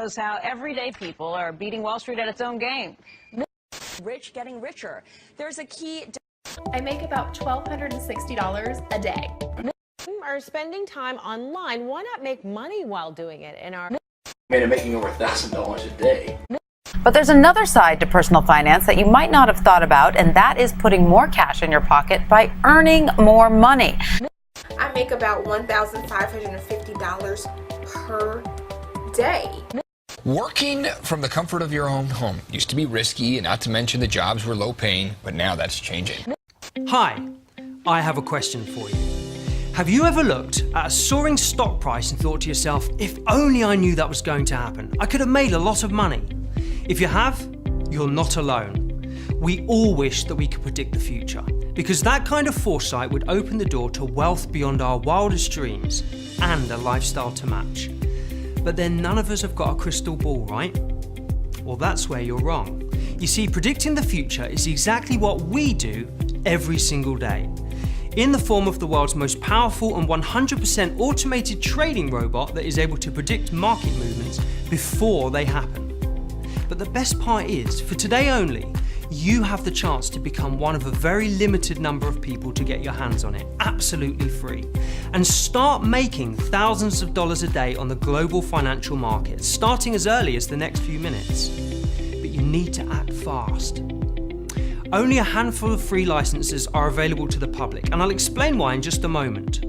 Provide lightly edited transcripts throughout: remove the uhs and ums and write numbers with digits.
shows how everyday people are beating Wall Street at its own game. Rich getting richer. There's a key. I make about $1,260 a day. Are spending time online. Why not make money while doing it in our... Making over $1,000 a day. But there's another side to personal finance that you might not have thought about, and that is putting more cash in your pocket by earning more money. I make about $1,550 per day. Working from the comfort of your own home used to be risky, and not to mention the jobs were low paying, but now that's changing. Hi, I have a question for you. Have you ever looked at a soaring stock price and thought to yourself, if only I knew that was going to happen, I could have made a lot of money? If you have, you're not alone. We all wish that we could predict the future, because that kind of foresight would open the door to wealth beyond our wildest dreams and a lifestyle to match. But then none of us have got a crystal ball, right? Well, that's where you're wrong. You see, predicting the future is exactly what we do every single day, in the form of the world's most powerful and 100% automated trading robot that is able to predict market movements before they happen. But the best part is, for today only, you have the chance to become one of a very limited number of people to get your hands on it, absolutely free, and start making thousands of dollars a day on the global financial markets, starting as early as the next few minutes. But you need to act fast. Only a handful of free licenses are available to the public, and I'll explain why in just a moment.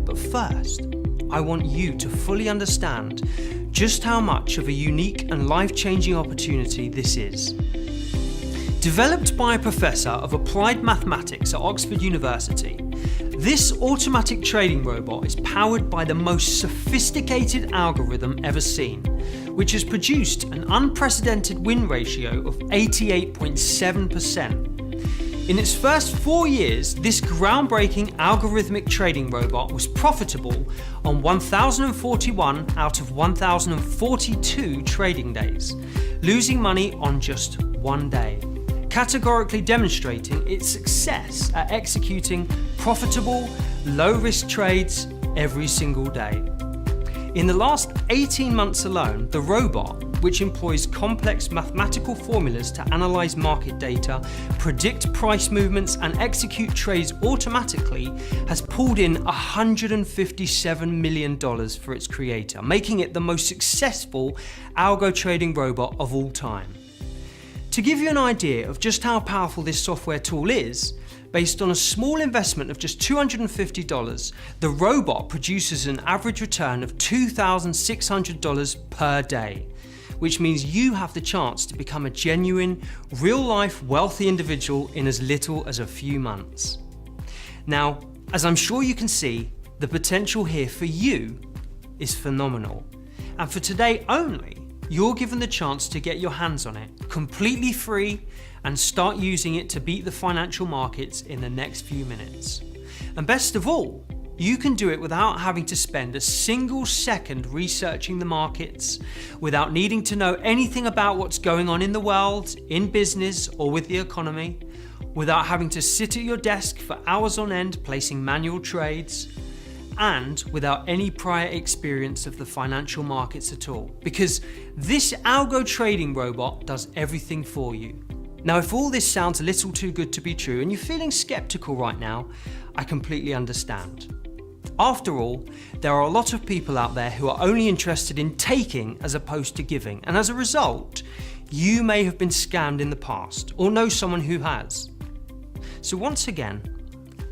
But first, I want you to fully understand just how much of a unique and life-changing opportunity this is. Developed by a professor of applied mathematics at Oxford University, this automatic trading robot is powered by the most sophisticated algorithm ever seen, which has produced an unprecedented win ratio of 88.7%. In its first 4 years, this groundbreaking algorithmic trading robot was profitable on 1,041 out of 1,042 trading days, losing money on just one day, categorically demonstrating its success at executing profitable, low-risk trades every single day. In the last 18 months alone, the robot, which employs complex mathematical formulas to analyze market data, predict price movements, and execute trades automatically, has pulled in $157 million for its creator, making it the most successful algo trading robot of all time. To give you an idea of just how powerful this software tool is, based on a small investment of just $250, the robot produces an average return of $2,600 per day, which means you have the chance to become a genuine, real-life wealthy individual in as little as a few months. Now, as I'm sure you can see, the potential here for you is phenomenal. And for today only, you're given the chance to get your hands on it, completely free, and start using it to beat the financial markets in the next few minutes. And best of all, you can do it without having to spend a single second researching the markets, without needing to know anything about what's going on in the world, in business, or with the economy, without having to sit at your desk for hours on end placing manual trades, and without any prior experience of the financial markets at all, because this algo trading robot does everything for you. Now, if all this sounds a little too good to be true and you're feeling skeptical right now, I completely understand. After all, there are a lot of people out there who are only interested in taking as opposed to giving, and as a result, you may have been scammed in the past or know someone who has. So once again,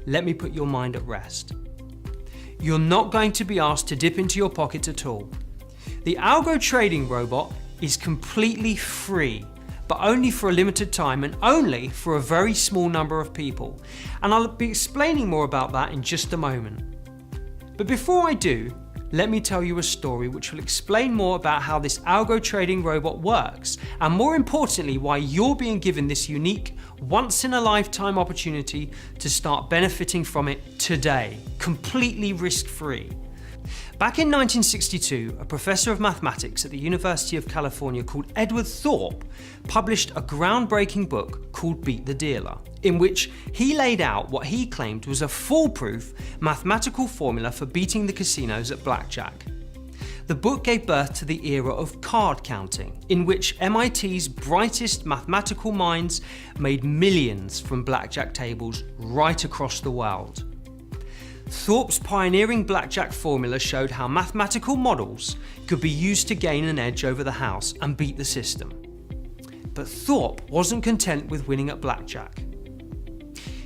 let me put your mind at rest. You're not going to be asked to dip into your pocket at all. The algo trading robot is completely free, but only for a limited time and only for a very small number of people. And I'll be explaining more about that in just a moment. But before I do, let me tell you a story which will explain more about how this algo trading robot works, and more importantly, why you're being given this unique, once-in-a-lifetime opportunity to start benefiting from it today, completely risk-free. Back in 1962, a professor of mathematics at the University of California called Edward Thorp published a groundbreaking book called Beat the Dealer, in which he laid out what he claimed was a foolproof mathematical formula for beating the casinos at blackjack. the book gave birth to the era of card counting, in which MIT's brightest mathematical minds made millions from blackjack tables right across the world. Thorpe's pioneering blackjack formula showed how mathematical models could be used to gain an edge over the house and beat the system. But Thorpe wasn't content with winning at blackjack.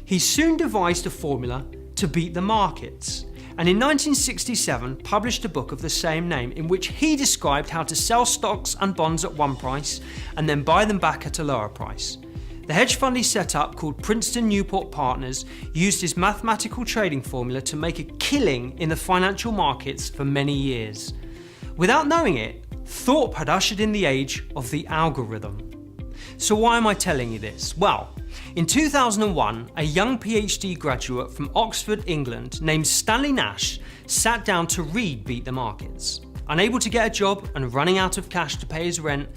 He soon devised a formula to beat the markets, and in 1967 published a book of the same name in which he described how to sell stocks and bonds at one price and then buy them back at a lower price. The hedge fund he set up, called Princeton Newport Partners, used his mathematical trading formula to make a killing in the financial markets for many years. Without knowing it, Thorpe had ushered in the age of the algorithm. So why am I telling you this? Well, in 2001, a young PhD graduate from Oxford, England, named Stanley Nash, sat down to read Beat the Markets. Unable to get a job and running out of cash to pay his rent,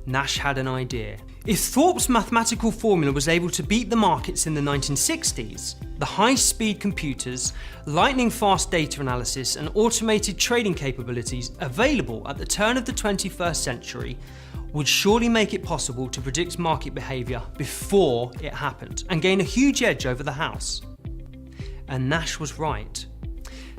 Nash had an idea. If Thorpe's mathematical formula was able to beat the markets in the 1960s, the high-speed computers, lightning-fast data analysis, and automated trading capabilities available at the turn of the 21st century would surely make it possible to predict market behaviour before it happened and gain a huge edge over the house. And Nash was right.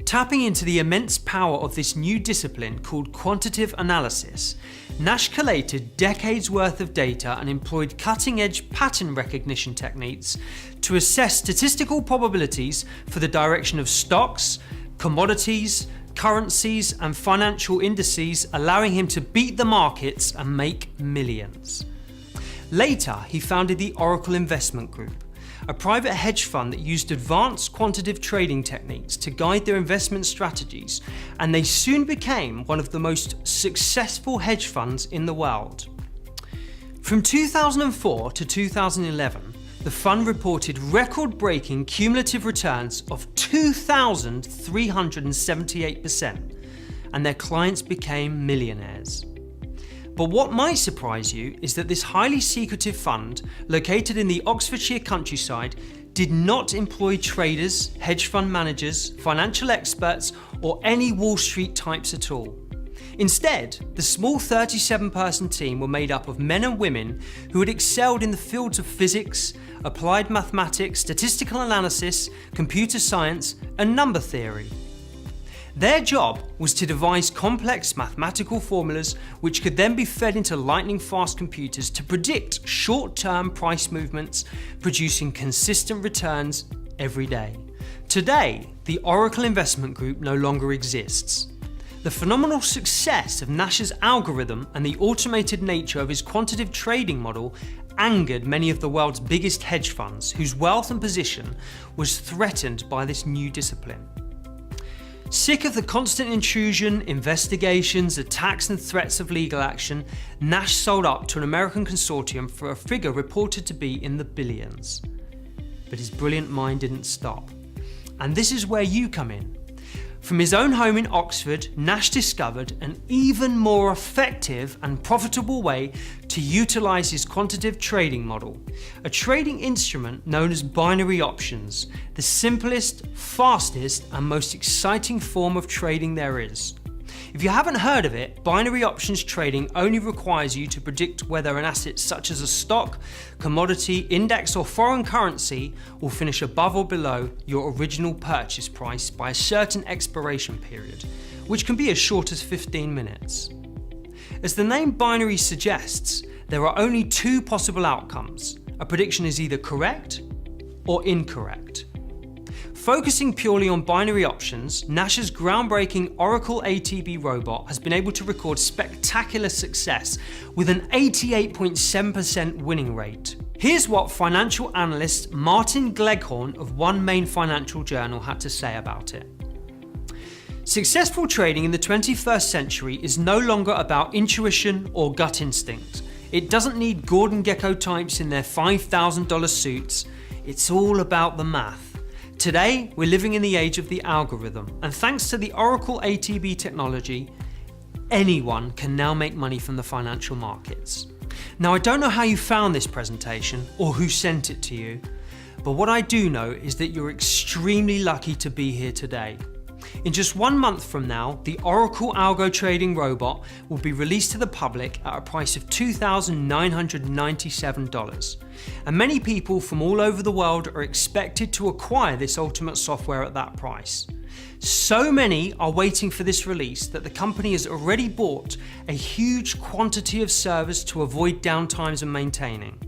Tapping into the immense power of this new discipline called quantitative analysis, Nash collated decades worth of data and employed cutting-edge pattern recognition techniques to assess statistical probabilities for the direction of stocks, commodities, currencies and financial indices, allowing him to beat the markets and make millions. Later, he founded the Oracle Investment Group, a private hedge fund that used advanced quantitative trading techniques to guide their investment strategies, and they soon became one of the most successful hedge funds in the world. From 2004 to 2011, the fund reported record-breaking cumulative returns of 2,378%, and their clients became millionaires. But what might surprise you is that this highly secretive fund, located in the Oxfordshire countryside, did not employ traders, hedge fund managers, financial experts, or any Wall Street types at all. Instead, the small 37-person team were made up of men and women who had excelled in the fields of physics, applied mathematics, statistical analysis, computer science, and number theory. Their job was to devise complex mathematical formulas which could then be fed into lightning-fast computers to predict short-term price movements, producing consistent returns every day. Today, the Oracle Investment Group no longer exists. The phenomenal success of Nash's algorithm and the automated nature of his quantitative trading model angered many of the world's biggest hedge funds, whose wealth and position was threatened by this new discipline. Sick of the constant intrusion, investigations, attacks and threats of legal action, Nash sold up to an American consortium for a figure reported to be in the billions. But his brilliant mind didn't stop. And this is where you come in. From his own home in Oxford, Nash discovered an even more effective and profitable way to utilise his quantitative trading model, a trading instrument known as binary options, the simplest, fastest and most exciting form of trading there is. If you haven't heard of it, binary options trading only requires you to predict whether an asset such as a stock, commodity, index or foreign currency will finish above or below your original purchase price by a certain expiration period, which can be as short as 15 minutes. As the name binary suggests, there are only two possible outcomes. A prediction is either correct or incorrect. Focusing purely on binary options, Nash's groundbreaking Oracle ATB robot has been able to record spectacular success with an 88.7% winning rate. Here's what financial analyst Martin Gleghorn of One Main Financial Journal had to say about it. Successful trading in the 21st century is no longer about intuition or gut instinct. It doesn't need Gordon Gekko types in their $5,000 suits. It's all about the math. Today, we're living in the age of the algorithm, and thanks to the Oracle ATB technology, anyone can now make money from the financial markets. Now, I don't know how you found this presentation or who sent it to you, but what I do know is that you're extremely lucky to be here today. In just 1 month from now, the Oracle Algo Trading Robot will be released to the public at a price of $2,997. And many people from all over the world are expected to acquire this ultimate software at that price. So many are waiting for this release that the company has already bought a huge quantity of servers to avoid downtimes and maintaining.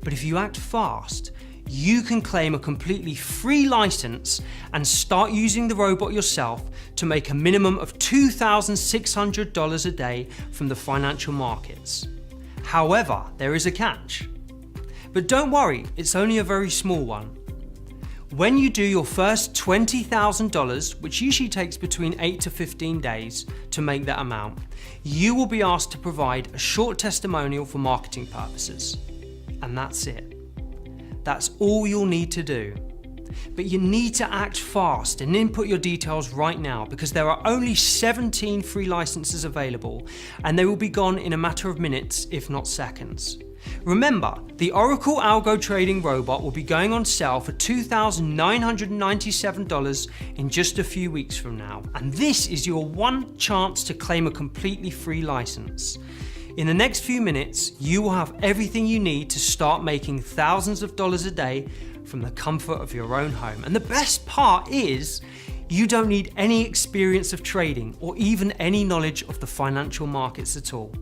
But if you act fast, you can claim a completely free license and start using the robot yourself to make a minimum of $2,600 a day from the financial markets. However, there is a catch. But don't worry, it's only a very small one. When you do your first $20,000, which usually takes between 8 to 15 days to make that amount, you will be asked to provide a short testimonial for marketing purposes. And that's it. That's all you'll need to do. But you need to act fast and input your details right now, because there are only 17 free licenses available and they will be gone in a matter of minutes, if not seconds. Remember, the Oracle Algo Trading Robot will be going on sale for $2,997 in just a few weeks from now. And this is your one chance to claim a completely free license. In the next few minutes, you will have everything you need to start making thousands of dollars a day from the comfort of your own home. And the best part is, you don't need any experience of trading or even any knowledge of the financial markets at all.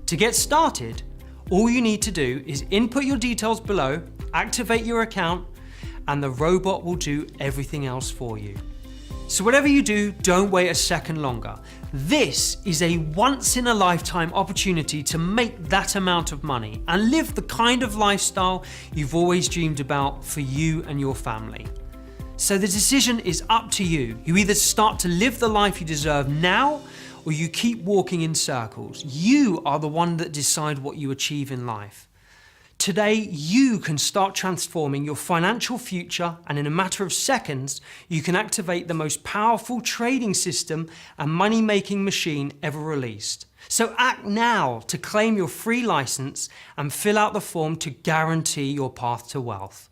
To get started, all you need to do is input your details below, activate your account, and the robot will do everything else for you. So whatever you do, don't wait a second longer. This is a once-in-a-lifetime opportunity to make that amount of money and live the kind of lifestyle you've always dreamed about for you and your family. So the decision is up to you. You either start to live the life you deserve now, or you keep walking in circles. You are the one that decide what you achieve in life. Today, you can start transforming your financial future, and in a matter of seconds, you can activate the most powerful trading system and money-making machine ever released. So act now to claim your free license and fill out the form to guarantee your path to wealth.